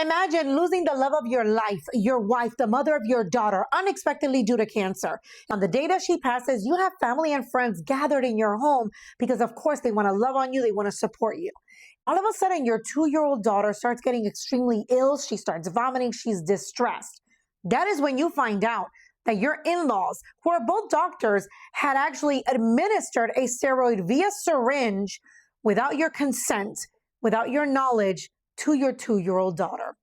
Imagine losing the love of your life, your wife, the mother of your daughter, unexpectedly due to cancer. On the day that she passes, you have family and friends gathered in your home because, of course, they want to love on you, they want to support you. All of a sudden, your 2-year-old daughter starts getting extremely ill. She starts vomiting. She's distressed. That is when you find out that your in-laws, who are both doctors, had actually administered a steroid via syringe without your consent, without your knowledge, to your 2-year-old daughter.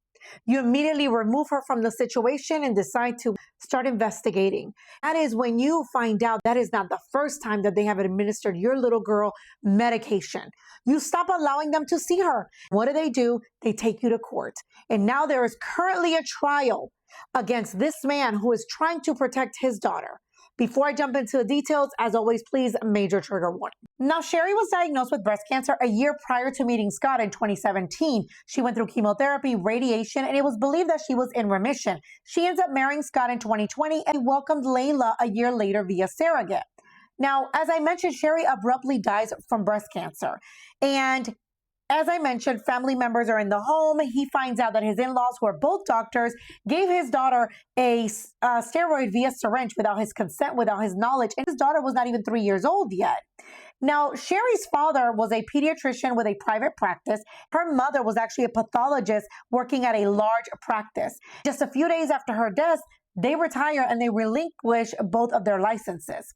You immediately remove her from the situation and decide to start investigating. That is when you find out that is not the first time that they have administered your little girl medication. You stop allowing them to see her. What do? They take you to court. And now there is currently a trial against this man who is trying to protect his daughter. Before I jump into the details, as always, please, major trigger warning. Now, Sherry was diagnosed with breast cancer a year prior to meeting Scott in 2017. She went through chemotherapy, radiation, and it was believed that she was in remission. She ends up marrying Scott in 2020 and welcomed Layla a year later via surrogate. Now, as I mentioned, Sherry abruptly dies from breast cancer. And as I mentioned, family members are in the home. He finds out that his in-laws, who are both doctors, gave his daughter a steroid via syringe without his consent, without his knowledge. And his daughter was not even 3 years old yet. Now, Sherry's father was a pediatrician with a private practice. Her mother was actually a pathologist working at a large practice. Just a few days after her death, they retire and they relinquish both of their licenses.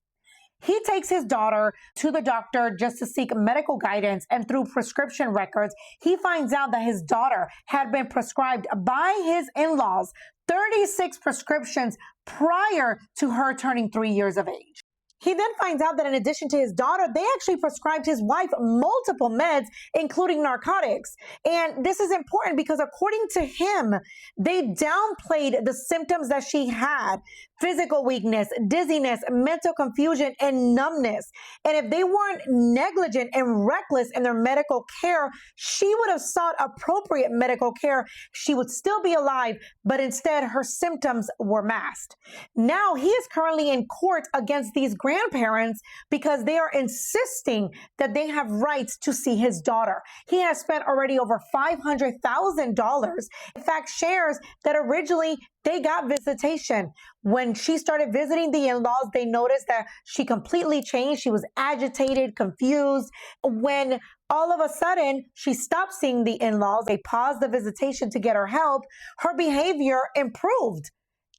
He takes his daughter to the doctor just to seek medical guidance, and through prescription records, he finds out that his daughter had been prescribed by his in-laws 36 prescriptions prior to her turning 3 years of age. He then finds out that in addition to his daughter, they actually prescribed his wife multiple meds, including narcotics. And this is important because according to him, they downplayed the symptoms that she had: physical weakness, dizziness, mental confusion, and numbness. And if they weren't negligent and reckless in their medical care, she would have sought appropriate medical care. She would still be alive, but instead her symptoms were masked. Now he is currently in court against these grandparents because they are insisting that they have rights to see his daughter. He has spent already over $500,000. In fact, shares that originally they got visitation. When she started visiting the in-laws, they noticed that she completely changed. She was agitated, confused. When all of a sudden she stopped seeing the in-laws, they paused the visitation to get her help, her behavior improved.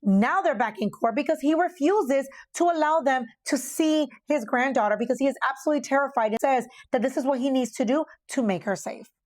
Now they're back in court because he refuses to allow them to see his granddaughter because he is absolutely terrified and says that this is what he needs to do to make her safe.